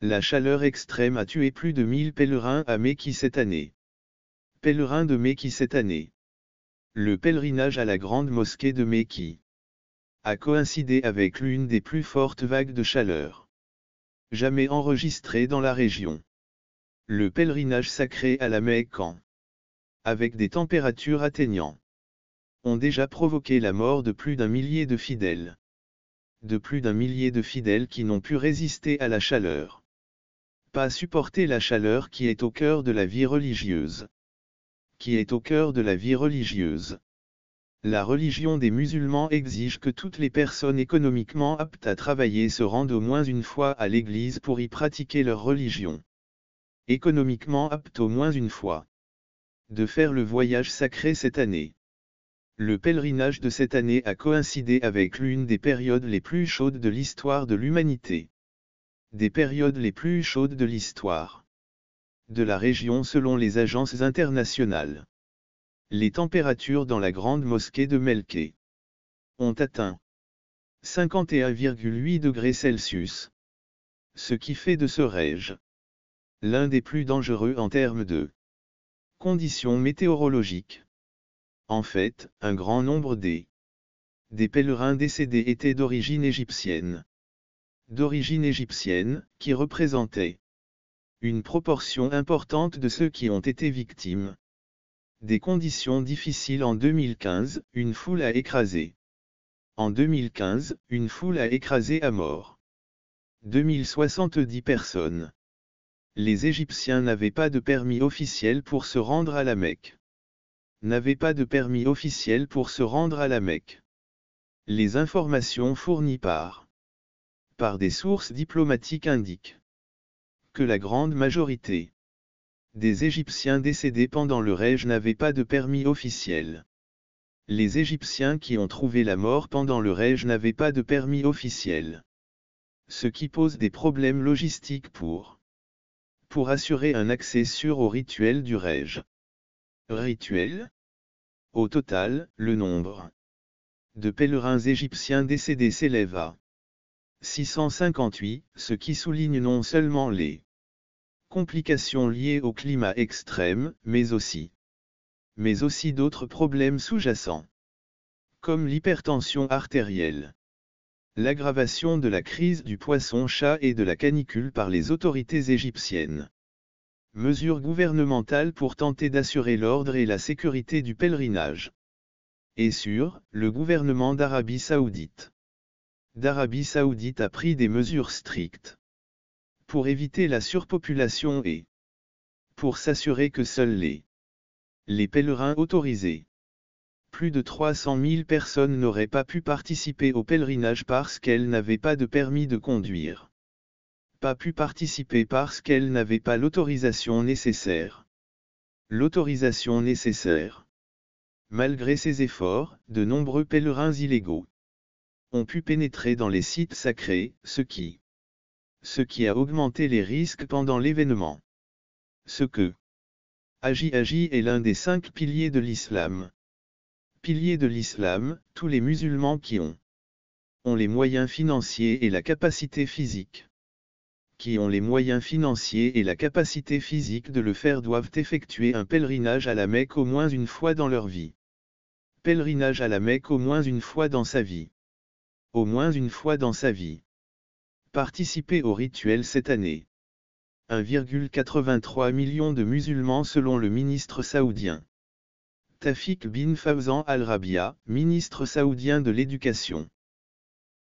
La chaleur extrême a tué plus de 1000 pèlerins à Mekki cette année. Pèlerins de Mekki cette année. Le pèlerinage à la grande mosquée de Mekki a coïncidé avec l'une des plus fortes vagues de chaleur jamais enregistrées dans la région. Le pèlerinage sacré à la Mecque avec des températures atteignant ont déjà provoqué la mort de plus d'un millier de fidèles. De plus d'un millier de fidèles qui n'ont pu résister à la chaleur. Pas supporter la chaleur qui est au cœur de la vie religieuse. Qui est au cœur de la vie religieuse. La religion des musulmans exige que toutes les personnes économiquement aptes à travailler se rendent au moins une fois à l'église pour y pratiquer leur religion. Économiquement aptes au moins une fois. De faire le voyage sacré cette année. Le pèlerinage de cette année a coïncidé avec l'une des périodes les plus chaudes de l'histoire de l'humanité. Des périodes les plus chaudes de l'histoire de la région selon les agences internationales. Les températures dans la grande mosquée de Mekki ont atteint 51,8 degrés Celsius. Ce qui fait de ce rége l'un des plus dangereux en termes de conditions météorologiques. En fait, un grand nombre des pèlerins décédés étaient d'origine égyptienne. D'origine égyptienne, qui représentait une proportion importante de ceux qui ont été victimes des conditions difficiles en 2015, une foule a écrasé. En 2015, une foule a écrasé à mort 2070 personnes. Les Égyptiens n'avaient pas de permis officiel pour se rendre à la Mecque. N'avaient pas de permis officiel pour se rendre à la Mecque. Les informations fournies par des sources diplomatiques indiquent que la grande majorité des Égyptiens décédés pendant le rége n'avaient pas de permis officiel. Les Égyptiens qui ont trouvé la mort pendant le rége n'avaient pas de permis officiel. Ce qui pose des problèmes logistiques pour assurer un accès sûr au rituel du rége. Rituel ? Au total, le nombre de pèlerins égyptiens décédés s'élève à 658, ce qui souligne non seulement les complications liées au climat extrême, mais aussi d'autres problèmes sous-jacents, comme l'hypertension artérielle, l'aggravation de la crise du poisson-chat et de la canicule par les autorités égyptiennes. Mesures gouvernementales pour tenter d'assurer l'ordre et la sécurité du pèlerinage. Et sur, le gouvernement d'Arabie Saoudite. A pris des mesures strictes pour éviter la surpopulation et pour s'assurer que seuls les pèlerins autorisés. Plus de 300 000 personnes n'auraient pas pu participer au pèlerinage parce qu'elles n'avaient pas de permis de conduire. Pas pu participer parce qu'elles n'avaient pas l'autorisation nécessaire. L'autorisation nécessaire. Malgré ces efforts, de nombreux pèlerins illégaux ont pu pénétrer dans les sites sacrés, ce qui a augmenté les risques pendant l'événement. Ce que Hajj est l'un des 5 piliers de l'islam. Piliers de l'islam, tous les musulmans qui ont les moyens financiers et la capacité physique. Qui ont les moyens financiers et la capacité physique de le faire doivent effectuer un pèlerinage à la Mecque au moins une fois dans leur vie. Pèlerinage à la Mecque au moins une fois dans sa vie. Au moins une fois dans sa vie. Participer au rituel cette année. 1,83 million de musulmans selon le ministre saoudien. Tafik bin Fawzan Al-Rabia, ministre saoudien de l'Éducation.